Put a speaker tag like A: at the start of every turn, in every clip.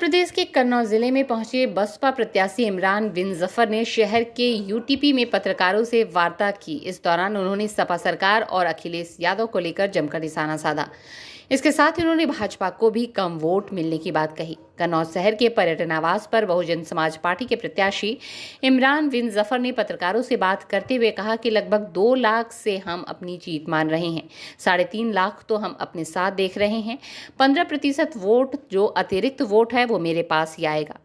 A: प्रदेश के कन्नौज जिले में पहुंचे बसपा प्रत्याशी इमरान बिन जफर ने शहर के यूटीपी में पत्रकारों से वार्ता की। इस दौरान उन्होंने सपा सरकार और अखिलेश यादव को लेकर जमकर निशाना साधा। इसके साथ ही उन्होंने भाजपा को भी कम वोट मिलने की बात कही। कन्नौज शहर के पर्यटन आवास पर बहुजन समाज पार्टी के प्रत्याशी इमरान बिन जफर ने पत्रकारों से बात करते हुए कहा कि लगभग 2 लाख से हम अपनी जीत मान रहे हैं, 3.5 लाख तो हम अपने साथ देख रहे हैं। 15% वोट जो अतिरिक्त वोट है वो मेरे पास ही आएगा।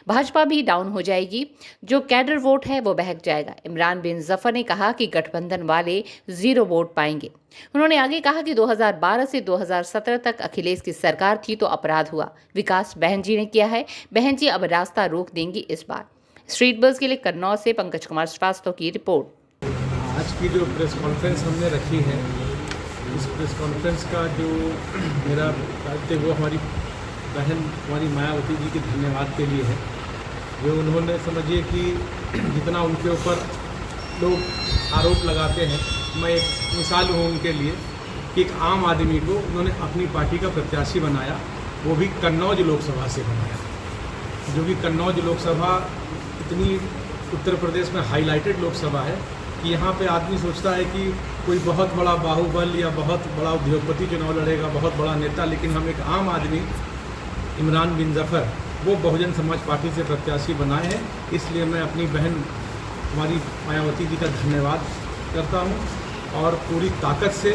A: भाजपा भी डाउन हो जाएगी, जो कैडर वोट है वो बहक जाएगा। इमरान बिन जफर ने कहा कि गठबंधन वाले 0 वोट पाएंगे। उन्होंने आगे कहा कि 2012 से 2017 तक अखिलेश की सरकार थी तो अपराध हुआ, विकास बहन जी ने किया है। बहन जी अब रास्ता रोक देंगी इस बार। स्ट्रीट बज़ के लिए कन्नौज से पंकज कुमार श्रीवास्तव की रिपोर्ट।
B: आज की जो प्रेस कॉन्फ्रेंस हमने रखी है, इस प्रेस कॉन्फ्रेंस का जो मेरा दायित्व वो हमारी बहन हमारी मायावती जी के धन्यवाद के लिए है, जो उन्होंने समझिए कि जितना उनके ऊपर लोग आरोप लगाते हैं, मैं एक मिसाल हूँ उनके लिए कि एक आम आदमी को उन्होंने अपनी पार्टी का प्रत्याशी बनाया, वो भी कन्नौज लोकसभा से बनाया, जो कि कन्नौज लोकसभा इतनी उत्तर प्रदेश में हाईलाइटेड लोकसभा है कि यहाँ पे आदमी सोचता है कि कोई बहुत बड़ा बाहुबल या बहुत बड़ा उद्योगपति चुनाव लड़ेगा, बहुत बड़ा नेता, लेकिन हम एक आम आदमी इमरान बिन जफर वो बहुजन समाज पार्टी से प्रत्याशी बनाए हैं। इसलिए मैं अपनी बहन हमारी मायावती जी का धन्यवाद करता हूं और पूरी ताकत से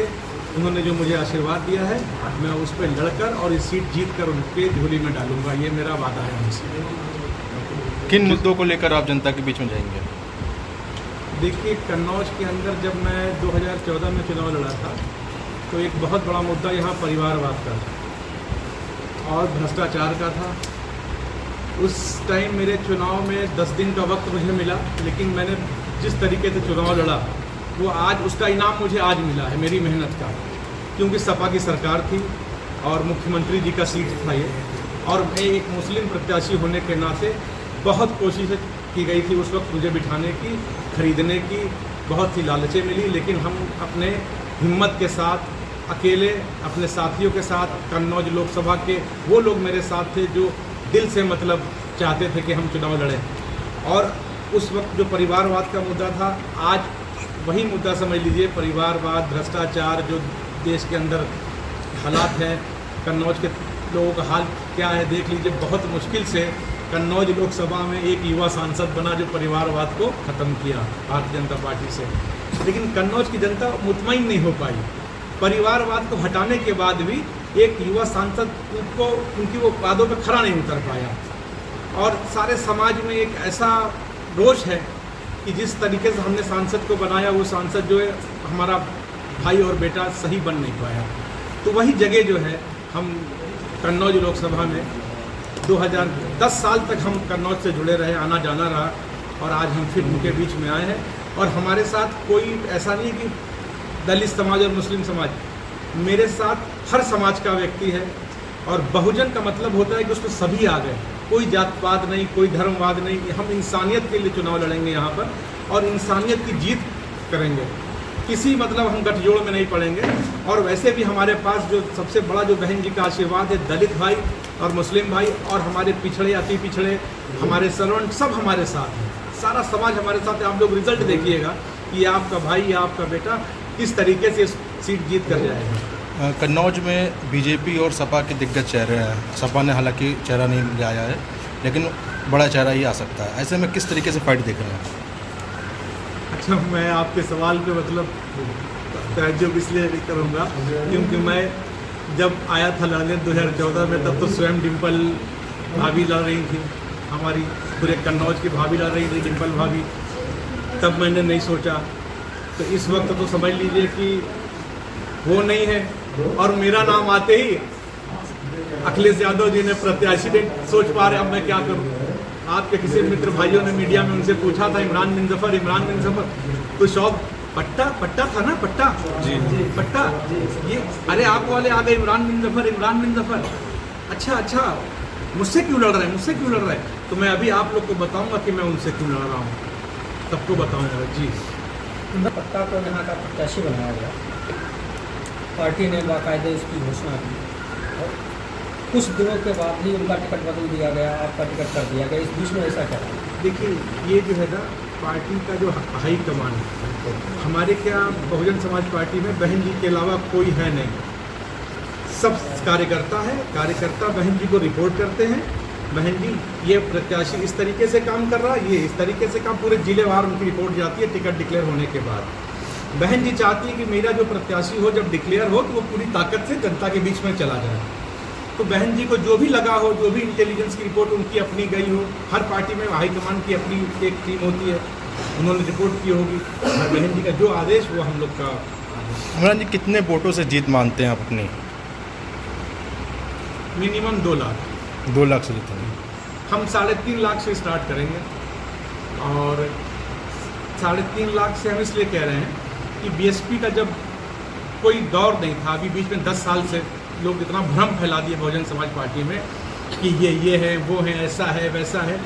B: उन्होंने जो मुझे आशीर्वाद दिया है, मैं उस पर लड़कर और इस सीट जीत कर उनके झोली में डालूंगा, ये मेरा वादा है उनसे।
C: किन मुद्दों को लेकर आप जनता के बीच में जाएंगे?
B: देखिए, कन्नौज के अंदर जब मैं 2014 में चुनाव लड़ा था तो एक बहुत बड़ा मुद्दा यहाँ परिवारवाद का था और भ्रष्टाचार का था। उस टाइम मेरे चुनाव में 10 दिन का वक्त मुझे मिला, लेकिन मैंने जिस तरीके से चुनाव लड़ा वो आज उसका इनाम मुझे आज मिला है मेरी मेहनत का, क्योंकि सपा की सरकार थी और मुख्यमंत्री जी का सीट था ये, और मैं एक मुस्लिम प्रत्याशी होने के नाते बहुत कोशिश की गई थी उस वक्त मुझे बिठाने की, खरीदने की बहुत सी लालचें मिली, लेकिन हम अपने हिम्मत के साथ अकेले अपने साथियों के साथ कन्नौज लोकसभा के वो लोग मेरे साथ थे जो दिल से मतलब चाहते थे कि हम चुनाव लड़ें। और उस वक्त जो परिवारवाद का मुद्दा था, आज वही मुद्दा समझ लीजिए, परिवारवाद, भ्रष्टाचार, जो देश के अंदर हालात हैं, कन्नौज के लोगों का हाल क्या है देख लीजिए। बहुत मुश्किल से कन्नौज लोकसभा में एक युवा सांसद बना जो परिवारवाद को ख़त्म किया भारतीय जनता पार्टी से, लेकिन कन्नौज की जनता मुतमईन नहीं हो पाई। परिवारवाद को हटाने के बाद भी एक युवा सांसद उनको उनकी वो वादों पे खरा नहीं उतर पाया, और सारे समाज में एक ऐसा रोष है कि जिस तरीके से हमने सांसद को बनाया वो सांसद जो है हमारा भाई और बेटा सही बन नहीं पाया। तो वही जगह जो है हम कन्नौज लोकसभा में 2010 साल तक हम कन्नौज से जुड़े रहे, आना जाना रहा, और आज हम फिर उनके बीच में आए हैं। और हमारे साथ कोई ऐसा नहीं कि दलित समाज और मुस्लिम समाज, मेरे साथ हर समाज का व्यक्ति है, और बहुजन का मतलब होता है कि उसमें सभी आ गए, कोई जातवाद नहीं, कोई धर्मवाद नहीं। हम इंसानियत के लिए चुनाव लड़ेंगे यहाँ पर और इंसानियत की जीत करेंगे, किसी मतलब हम गठजोड़ में नहीं पड़ेंगे। और वैसे भी हमारे पास जो सबसे बड़ा जो बहन जी का आशीर्वाद है, दलित भाई और मुस्लिम भाई और हमारे पिछड़े, अति पिछड़े, हमारे सर्वेंट, सब हमारे साथ हैं, सारा समाज हमारे साथ है। आप लोग रिजल्ट देखिएगा कि आपका भाई या आपका बेटा किस तरीके से सीट जीत कर जाएगा।
C: कन्नौज में बीजेपी और सपा के दिग्गज चेहरे हैं। सपा ने हालांकि चेहरा नहीं लाया है, लेकिन बड़ा चेहरा ही आ सकता है। ऐसे में किस तरीके से फाइट देख रहे हैं?
B: अच्छा, मैं आपके सवाल पे मतलब तवज्जो इसलिए नहीं करूँगा क्योंकि मैं जब आया था लड़ने 2014 में, तब तो स्वयं डिम्पल भाभी लड़ रही थी, हमारी पूरे कन्नौज की भाभी लड़ रही थी, डिम्पल भाभी। तब मैंने नहीं सोचा, तो इस वक्त तो समझ लीजिए कि वो नहीं है, और मेरा नाम आते ही अखिलेश यादव जी ने प्रत्याशी नहीं सोच पा रहे, अब मैं क्या करूं। आपके किसी मित्र भाइयों ने मीडिया में उनसे पूछा था इमरान बिन जफर, तो शौक पट्टा था ना, पट्टा जी पट्टा, ये अरे आप वाले आ गए इमरान बिन जफर। अच्छा, मुझसे क्यों लड़ रहे हैं? तो मैं अभी आप लोग को बताऊंगा कि मैं उनसे क्यों लड़ रहा हूँ, सबको बताऊंगा जी।
D: पट्टा को यहाँ का प्रत्याशी बनाया गया, पार्टी ने बाकायदे इसकी घोषणा की, कुछ दिनों के बाद ही उनका टिकट बदल दिया गया, आपका टिकट कर दिया गया, इस बीच में ऐसा क्या है?
B: देखिए, ये जो है ना पार्टी का जो हाई कमान है, हमारे क्या बहुजन समाज पार्टी में बहन जी के अलावा कोई है नहीं। सब कार्यकर्ता है, कार्यकर्ता बहन जी को रिपोर्ट करते हैं, बहन जी ये प्रत्याशी इस तरीके से काम कर रहा है, ये इस तरीके से काम, पूरे जिलेवार उनकी रिपोर्ट जाती है टिकट डिक्लेयर होने के बाद। बहन जी चाहती है कि मेरा जो प्रत्याशी हो जब डिक्लेयर हो तो वो पूरी ताकत से जनता के बीच में चला जाए। तो बहन जी को जो भी लगा हो, जो भी इंटेलिजेंस की रिपोर्ट उनकी अपनी गई हो, हर पार्टी में हाईकमान की अपनी एक टीम होती है, उन्होंने रिपोर्ट की होगी, और बहन जी का जो आदेश वो हम लोग का आदेश।
C: इमरान जी कितने वोटों से जीत मानते हैं आप अपनी?
B: मिनिमम 2 लाख।
C: 2 लाख से जीतेंगे।
B: हम 3.5 लाख से स्टार्ट करेंगे, और 3.5 लाख से हम इसलिए कह रहे हैं कि बीएसपी का जब कोई दौर नहीं था, अभी बीच में 10 साल से लोग इतना भ्रम फैला दिए बहुजन समाज पार्टी में कि ये है, वो है, ऐसा है, वैसा है।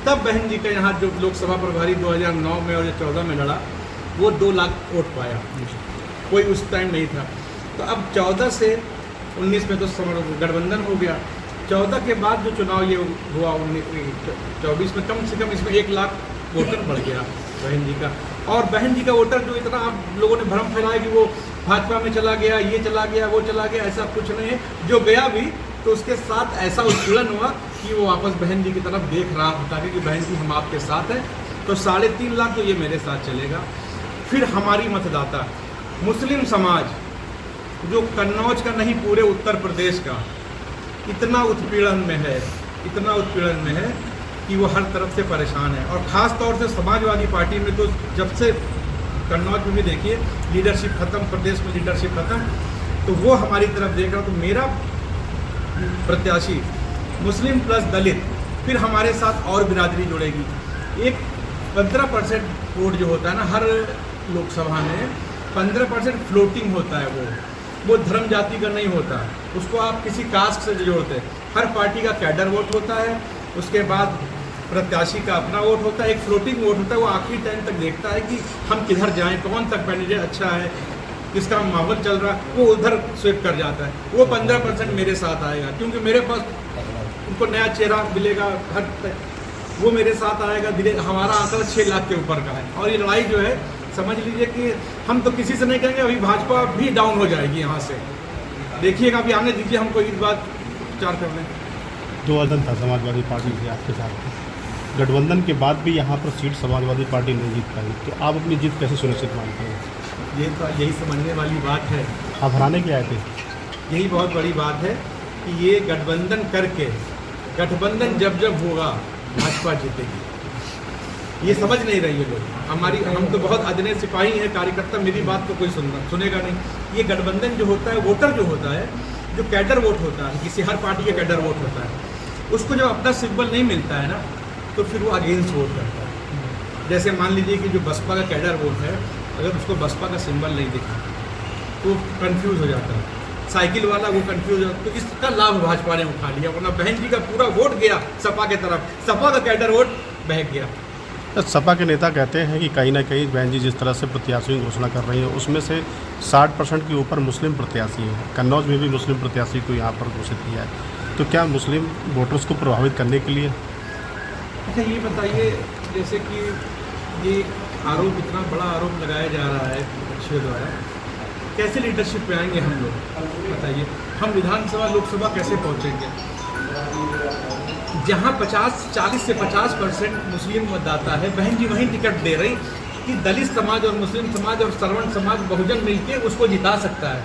B: तब बहन जी का यहाँ जो लोकसभा प्रभारी 2009 में और 2014 में लड़ा, वो 2 लाख वोट पाया, कोई उस टाइम नहीं था। तो अब 14 से 19 में तो गठबंधन हो गया, 14 के बाद जो चुनाव ये हुआ 24 में, कम से कम इसमें 1 लाख वोटर बढ़ गया बहन जी का। और बहन जी का वोटर जो इतना आप लोगों ने भ्रम फैलाया कि वो भाजपा में चला गया, ये चला गया, वो चला गया, ऐसा कुछ नहीं है। जो गया भी तो उसके साथ ऐसा उत्पीड़न हुआ कि वो वापस बहन जी की तरफ देख रहा होता कि बहन जी हम आपके साथ हैं। तो 3.5 लाख तो ये मेरे साथ चलेगा। फिर हमारी मतदाता मुस्लिम समाज जो कन्नौज का नहीं पूरे उत्तर प्रदेश का इतना उत्पीड़न में है, इतना उत्पीड़न में है कि वो हर तरफ से परेशान है। और ख़ास तौर से समाजवादी पार्टी में तो जब से कन्नौज में भी देखिए लीडरशिप खत्म, प्रदेश में लीडरशिप खत्म, तो वो हमारी तरफ देख रहा। तो मेरा प्रत्याशी मुस्लिम प्लस दलित, फिर हमारे साथ और बिरादरी जुड़ेगी। एक 15% वोट जो होता है ना हर लोकसभा में, 15% फ्लोटिंग होता है, वो धर्म जाति का नहीं होता, उसको आप किसी कास्ट से जोड़ते हैं। हर पार्टी का कैडर वोट होता है, उसके बाद प्रत्याशी का अपना वोट होता है, एक फ्लोटिंग वोट होता है। वो आखिरी टाइम तक देखता है कि हम किधर जाएं, कौन सा कैंडिडेट अच्छा है, किसका माहौल चल रहा है, वो उधर स्विप कर जाता है। वो 15% मेरे साथ आएगा, क्योंकि मेरे पास उनको नया चेहरा मिलेगा, हर वो मेरे साथ आएगा। हमारा आंकड़ा 6 लाख के ऊपर का है। और ये लड़ाई जो है समझ लीजिए कि हम तो किसी से नहीं कहेंगे, अभी भाजपा भी डाउन हो जाएगी यहाँ से। देखिएगा, अभी आने दीजिए हमको, इस बात विचार कर लें।
E: 2000 था समाजवादी पार्टी से आपके साथ, गठबंधन के बाद भी यहाँ पर सीट समाजवादी पार्टी नहीं जीत पाई, तो आप अपनी जीत कैसे सुनिश्चित मानते हैं?
B: ये तो यही समझने वाली बात है।
E: आप हराने के आए थे?
B: यही बहुत बड़ी बात है कि ये गठबंधन करके, गठबंधन जब होगा भाजपा जीतेगी। ये समझ नहीं रही है लोग। हम तो बहुत अदने सिपाही हैं, कार्यकर्ता, मेरी बात तो कोई सुनेगा नहीं। ये गठबंधन जो होता है, वोटर जो होता है, जो कैडर वोट होता है, किसी हर पार्टी का कैडर वोट होता है, उसको जब अपना सिंबल नहीं मिलता है ना, तो फिर वो अगेंस्ट वोट करता है। जैसे मान लीजिए कि जो बसपा का कैडर वोट है, अगर उसको बसपा का सिंबल नहीं दिखा तो कंफ्यूज हो जाता है। साइकिल वाला वो कंफ्यूज हो जाता है। तो इसका लाभ भाजपा ने उठा लिया, वरना बहन जी का पूरा वोट गया सपा के तरफ, सपा का कैडर वोट बहक गया।
E: सपा के नेता कहते हैं कि कहीं ना कहीं बहन जी जिस तरह से प्रत्याशियों की घोषणा कर रही है, उसमें से 60% के ऊपर मुस्लिम प्रत्याशी हैं। कन्नौज में भी मुस्लिम प्रत्याशी को यहाँ पर घोषित किया है, तो क्या मुस्लिम वोटर्स को प्रभावित करने के लिए?
B: अच्छा, ये बताइए, जैसे कि ये आरोप, इतना बड़ा आरोप लगाया जा रहा है विपक्षियों द्वारा, कैसे लीडरशिप पे आएंगे हम लोग, बताइए। हम विधानसभा लोकसभा कैसे पहुंचेंगे जहां 40 से 50% मुस्लिम मतदाता है? बहन जी वहीं टिकट दे रही कि दलित समाज और मुस्लिम समाज और श्रवण समाज बहुजन मिलके उसको जिता सकता है।